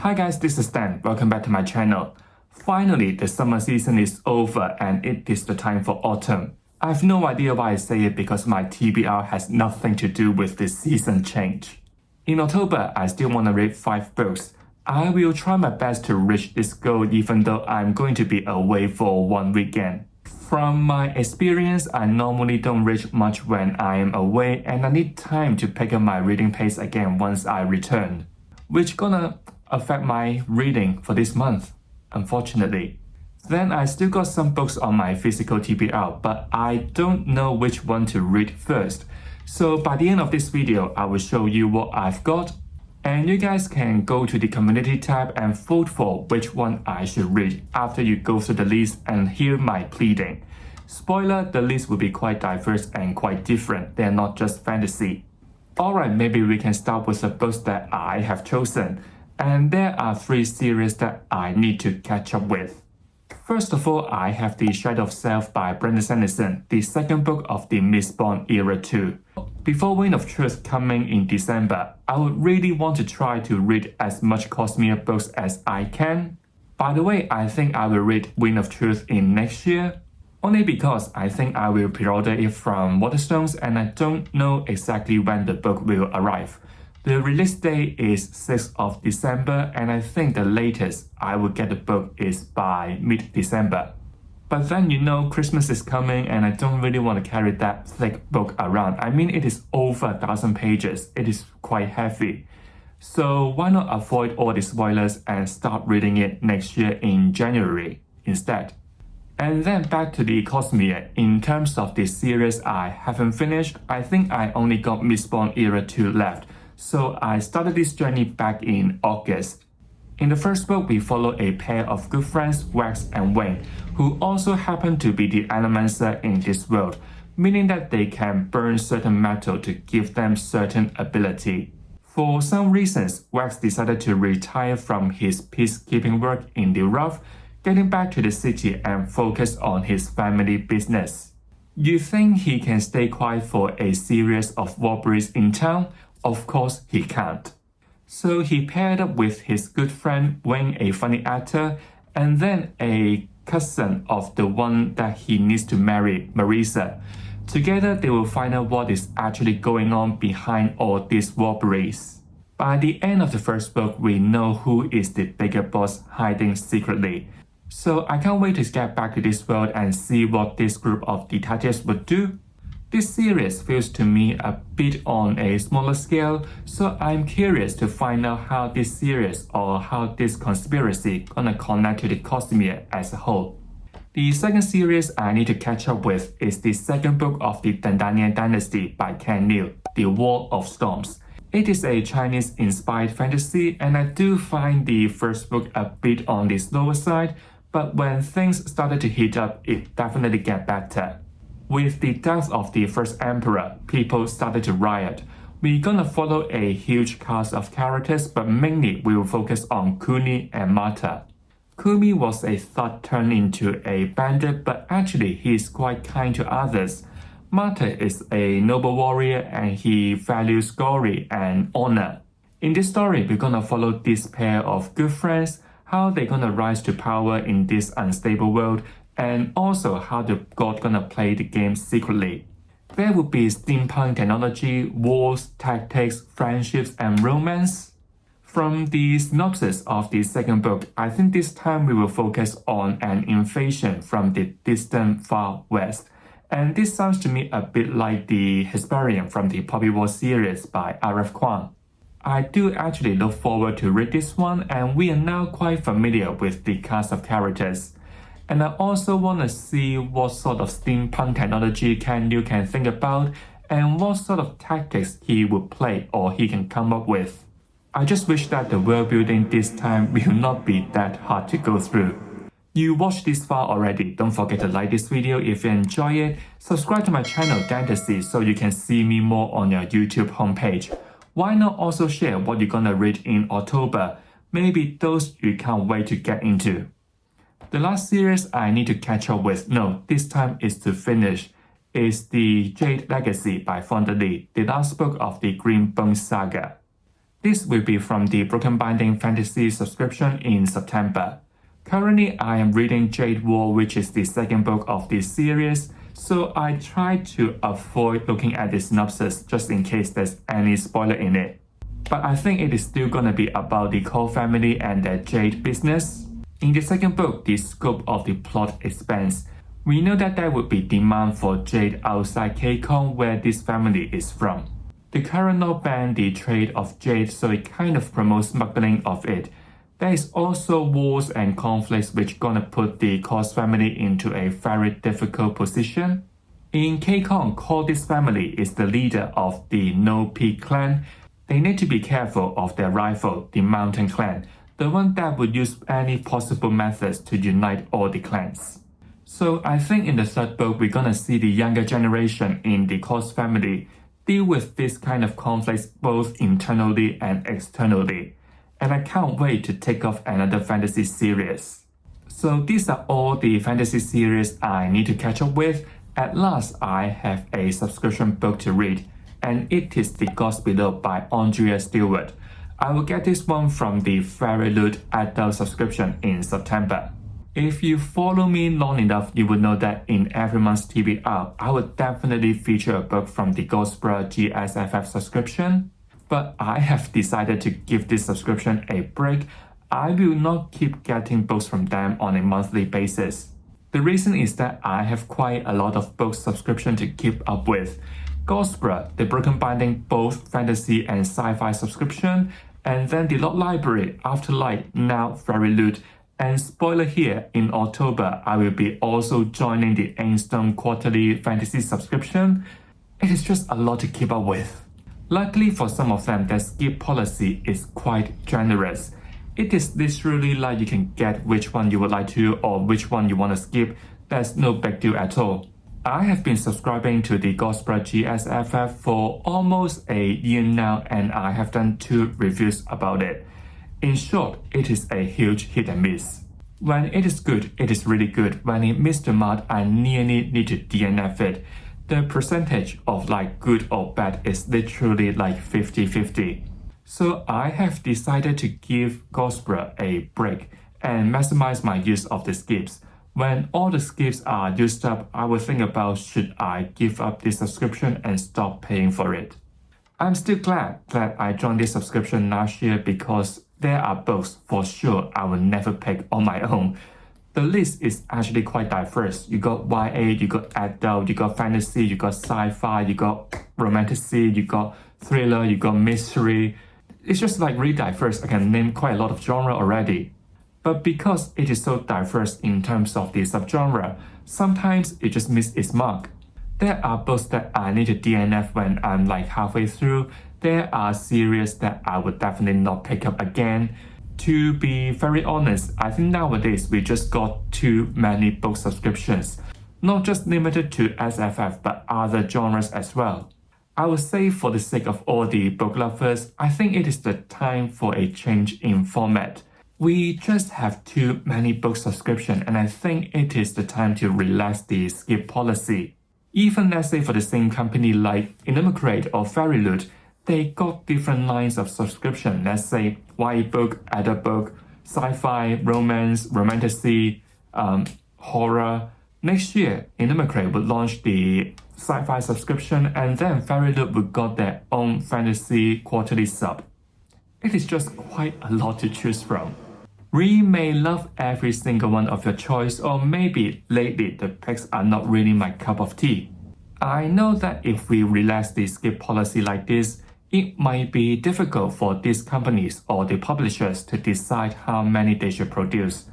Hi guys, this is Dan. Welcome back to my channel. Finally, the summer season is over and it is the time for autumn. I have no idea why I say it because my TBR has nothing to do with the season change. In October, I still want to read 5 books. I will try my best to reach this goal even though I'm going to be away for one weekend. From my experience, I normally don't read much when I am away and I need time to pick up my reading pace again once I return, which gonna affect my reading for this month, unfortunately. Then I still got some books on my physical TBR, but I don't know which one to read first. So by the end of this video, I will show you what I've got, and you guys can go to the community tab and vote for which one I should read after you go through the list and hear my pleading. Spoiler, the list will be quite diverse and quite different, they're not just fantasy. Alright, maybe we can start with the books that I have chosen. And there are 3 series that I need to catch up with. First of all, I have The Shadow of Self by Brandon Sanderson, the second book of the Miss Bond era too. Before Wind of Truth coming in December, I would really want to try to read as much Cosmere books as I can. By the way, I think I will read Wind of Truth in next year, only because I think I will pre-order it from Waterstones and I don't know exactly when the book will arrive. The release date is 6th of December and I think the latest I will get the book is by mid-December. But then Christmas is coming and I don't really want to carry that thick book around. I mean it is over 1,000 pages, it is quite heavy. So why not avoid all the spoilers and start reading it next year in January instead. And then back to the Cosmere. In terms of the series I haven't finished, I think I only got Miss Bond era 2 left. So I started this journey back in August. In the first book, we follow a pair of good friends, Wax and Wayne, who also happen to be the Elemencer in this world, meaning that they can burn certain metal to give them certain ability. For some reasons, Wax decided to retire from his peacekeeping work in the Rough, getting back to the city and focus on his family business. You think he can stay quiet for a series of robberies in town? Of course he can't. So he paired up with his good friend Wayne, a funny actor, and then a cousin of the one that he needs to marry, Marisa. Together they will find out what is actually going on behind all these robberies. By the end of the first book, we know who is the bigger boss hiding secretly. So I can't wait to get back to this world and see what this group of detectives would do. This series feels to me a bit on a smaller scale, so I'm curious to find out how this series or how this conspiracy gonna connect to the Cosmere as a whole. The second series I need to catch up with is the second book of the Dandanian Dynasty by Ken Liu, The War of Storms. It is a Chinese-inspired fantasy and I do find the first book a bit on the slower side, but when things started to heat up, it definitely get better. With the death of the first emperor, people started to riot. We're gonna follow a huge cast of characters, but mainly we will focus on Kuni and Marta. Kumi was a thug turned into a bandit, but actually he is quite kind to others. Marta is a noble warrior and he values glory and honor. In this story, we're gonna follow this pair of good friends, how they're gonna rise to power in this unstable world, and also how the god gonna play the game secretly. There will be steampunk technology, wars, tactics, friendships, and romance. From the synopsis of the second book, I think this time we will focus on an invasion from the distant far west. And this sounds to me a bit like the Hesperian from the Poppy War series by R.F. Kuang. I do actually look forward to read this one and we are now quite familiar with the cast of characters. And I also want to see what sort of steampunk technology Ken Liu can think about and what sort of tactics he would play or he can come up with. I just wish that the world building this time will not be that hard to go through. You watched this far already, don't forget to like this video if you enjoy it, subscribe to my channel Fantasy so you can see me more on your YouTube homepage. Why not also share what you're gonna read in October, maybe those you can't wait to get into. The last series I need to catch up with, no, this time is to finish, is the Jade Legacy by Fonda Lee, the last book of the Green Bone saga. This will be from the Broken Binding Fantasy subscription in September. Currently, I am reading Jade War, which is the second book of this series, so I try to avoid looking at the synopsis just in case there's any spoiler in it. But I think it is still gonna be about the Cole family and their Jade business. In the second book, the scope of the plot expands. We know that there would be demand for Jade outside K-Con, where this family is from. The current law bans the trade of Jade, so it kind of promotes smuggling of it. There is also wars and conflicts which gonna put the Cos family into a very difficult position. In K-Con, Cordis family is the leader of the No Peak clan. They need to be careful of their rival, the Mountain clan, the one that would use any possible methods to unite all the clans. So I think in the third book we're gonna see the younger generation in the Cos family deal with this kind of conflicts both internally and externally. And I can't wait to take off another fantasy series. So these are all the fantasy series I need to catch up with. At last, I have a subscription book to read, and it is The Gods Below by Andrea Stewart. I will get this one from the Fairy Loot adult subscription in September. If you follow me long enough, you will know that in every month's TBR, I will definitely feature a book from the Ghostbra GSFF subscription. But I have decided to give this subscription a break. I will not keep getting books from them on a monthly basis. The reason is that I have quite a lot of book subscription to keep up with. Ghostbra, the Broken Binding, both fantasy and sci-fi subscription, and then the Lot Library, Afterlight, now Fairy Loot. And spoiler here, in October, I will be also joining the Ainstone quarterly fantasy subscription. It is just a lot to keep up with. Luckily for some of them, their skip policy is quite generous. It is literally like you can get which one you would like to or which one you want to skip. There's no big deal at all. I have been subscribing to the Ghostbra GSFF for almost a year now, and I have done 2 reviews about it. In short, it is a huge hit and miss. When it is good, it is really good. When it missed the mark, I nearly need to DNF it. The percentage of like good or bad is literally like 50-50. So I have decided to give Ghostbra a break and maximize my use of the skips. When all the skips are used up, I will think about should I give up this subscription and stop paying for it. I'm still glad that I joined this subscription last year because there are books for sure I will never pick on my own. The list is actually quite diverse. You got YA, you got adult, you got fantasy, you got sci-fi, you got romantasy, you got thriller, you got mystery. It's just like really diverse. I can name quite a lot of genre already. But because it is so diverse in terms of the subgenre, sometimes it just misses its mark. There are books that I need to DNF when I'm like halfway through. There are series that I would definitely not pick up again. To be very honest, I think nowadays we just got too many book subscriptions, not just limited to SFF but other genres as well. I would say for the sake of all the book lovers, I think it is the time for a change in format. We just have too many book subscriptions, and I think it is the time to relax the skip policy. Even let's say for the same company like Inimicrate or Fairy Loot, they got different lines of subscription. Let's say YA book, adult book, sci-fi, romance, romantasy, horror. Next year, Inimicrate would launch the sci-fi subscription, and then Fairy Loot would got their own fantasy quarterly sub. It is just quite a lot to choose from. We may love every single one of your choice, or maybe lately the picks are not really my cup of tea. I know that if we relax the skip policy like this, it might be difficult for these companies or the publishers to decide how many they should produce.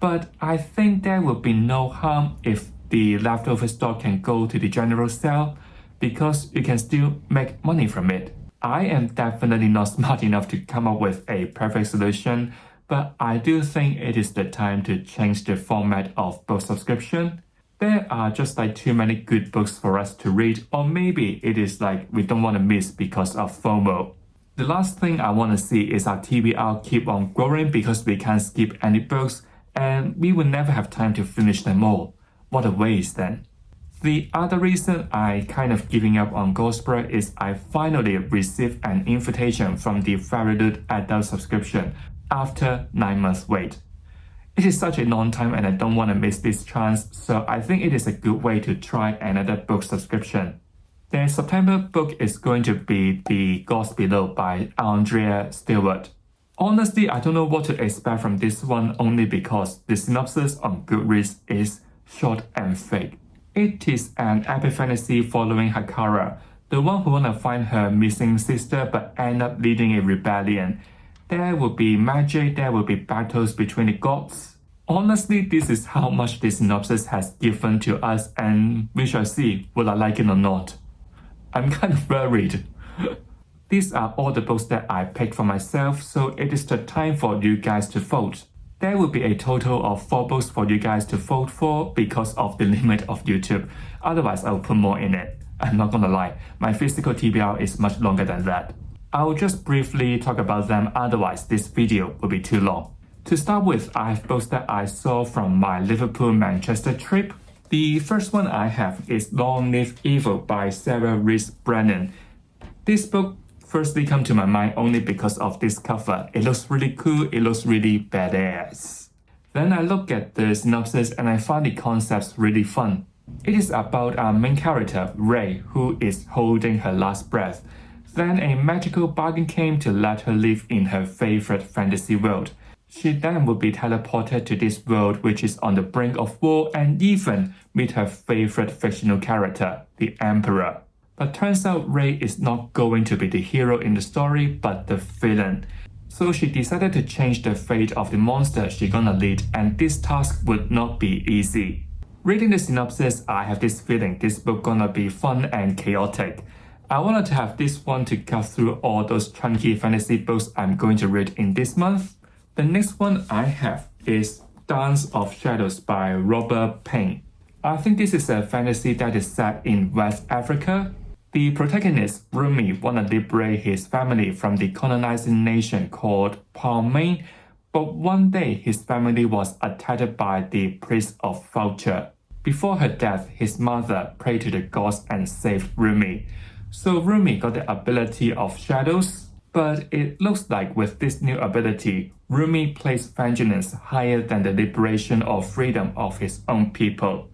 But I think there will be no harm if the leftover stock can go to the general sale, because you can still make money from it. I am definitely not smart enough to come up with a perfect solution, but I do think it is the time to change the format of book subscription. There are just like too many good books for us to read, or maybe it is like we don't want to miss because of FOMO. The last thing I want to see is our TBR keep on growing because we can't skip any books and we will never have time to finish them all. What a waste then. The other reason I kind of giving up on Ghostbird is I finally received an invitation from the very good adult subscription after 9 months wait. It is such a long time and I don't want to miss this chance, so I think it is a good way to try another book subscription. The September book is going to be The Gods Below by Andrea Stewart. Honestly, I don't know what to expect from this one only because the synopsis on Goodreads is short and fake. It is an epic fantasy following Hakara, the one who wanna find her missing sister but end up leading a rebellion. There will be magic, there will be battles between the gods. Honestly, this is how much the synopsis has given to us and we shall see will I like it or not. I'm kind of worried. These are all the books that I picked for myself, so it is the time for you guys to vote. There will be a total of 4 books for you guys to vote for because of the limit of YouTube. Otherwise, I'll put more in it. I'm not gonna lie, my physical TBR is much longer than that. I'll just briefly talk about them, otherwise this video will be too long. To start with, I have books that I saw from my Liverpool-Manchester trip. The first one I have is Long Live Evil by Sarah Rees Brennan. This book firstly come to my mind only because of this cover. It looks really cool, it looks really badass. Then I look at the synopsis and I find the concepts really fun. It is about our main character, Ray, who is holding her last breath. Then a magical bargain came to let her live in her favorite fantasy world. She then would be teleported to this world which is on the brink of war and even meet her favorite fictional character, the Emperor. But turns out Ray is not going to be the hero in the story, but the villain. So she decided to change the fate of the monster she gonna lead, and this task would not be easy. Reading the synopsis, I have this feeling this book gonna be fun and chaotic. I wanted to have this one to cut through all those chunky fantasy books I'm going to read in this month. The next one I have is Dance of Shadows by Robert Payne. I think this is a fantasy that is set in West Africa. The protagonist, Rumi, wanna liberate his family from the colonizing nation called Palmain, but one day his family was attacked by the priest of Vulture. Before her death, his mother prayed to the gods and saved Rumi. So Rumi got the ability of shadows, but it looks like with this new ability, Rumi placed vengeance higher than the liberation or freedom of his own people.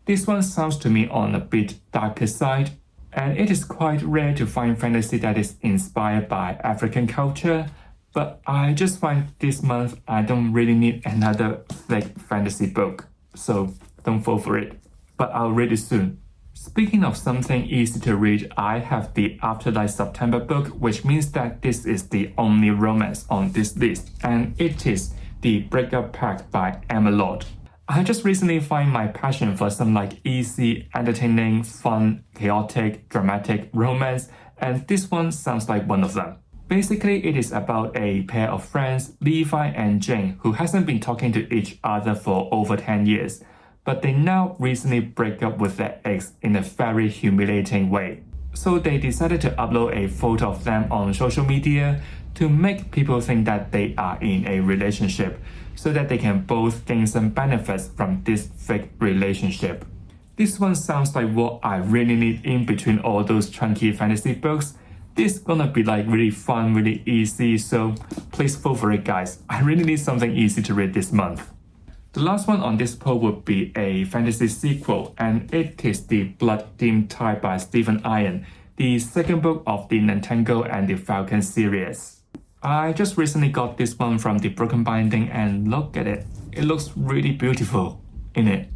This one sounds to me on a bit darker side, and it is quite rare to find fantasy that is inspired by African culture, but I just find this month I don't really need another thick fantasy book, so don't fall for it, but I'll read it soon. Speaking of something easy to read, I have the Afterlife September book, which means that this is the only romance on this list, and it is The Breakup Pact by Emma Lord. I just recently find my passion for some easy, entertaining, fun, chaotic, dramatic romance, and this one sounds like one of them. Basically, it is about a pair of friends, Levi and Jane, who hasn't been talking to each other for over 10 years. But they now recently break up with their ex in a very humiliating way. So they decided to upload a photo of them on social media to make people think that they are in a relationship, so that they can both gain some benefits from this fake relationship. This one sounds like what I really need in between all those chunky fantasy books. This gonna be really fun, really easy, so please vote for it guys. I really need something easy to read this month. The last one on this poll would be a fantasy sequel, and it is The Blood-Dim Tide by Stephen Iron, the second book of the Nantango and the Falcon series. I just recently got this one from the Broken Binding and look at it. It looks really beautiful in it.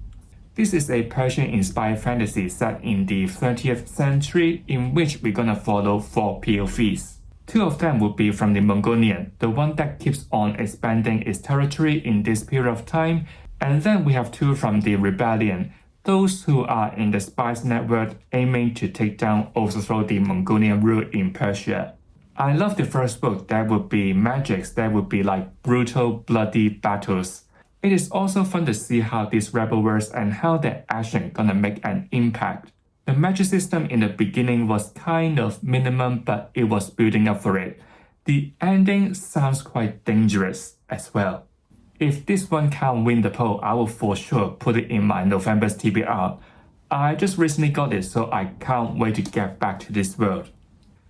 This is a Persian-inspired fantasy set in the 30th century in which we're gonna follow 4 POVs. 2 of them would be from the Mongolian, the one that keeps on expanding its territory in this period of time, and then we have 2 from the Rebellion, those who are in the spies network aiming to take down, overthrow the Mongolian rule in Persia. I love the first book. There would be magics, there would be brutal, bloody battles. It is also fun to see how these rebel works and how their action gonna make an impact. The magic system in the beginning was kind of minimum, but it was building up for it. The ending sounds quite dangerous as well. If this one can't win the poll, I will for sure put it in my November's TBR. I just recently got it, so I can't wait to get back to this world.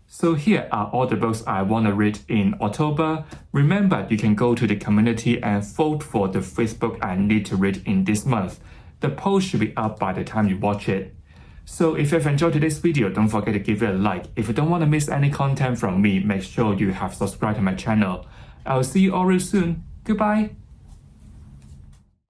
So here are all the books I want to read in October. Remember, you can go to the community and vote for the 5th book I need to read in this month. The poll should be up by the time you watch it. So if you've enjoyed today's video, don't forget to give it a like. If you don't want to miss any content from me, make sure you have subscribed to my channel. I'll see you all real soon. Goodbye!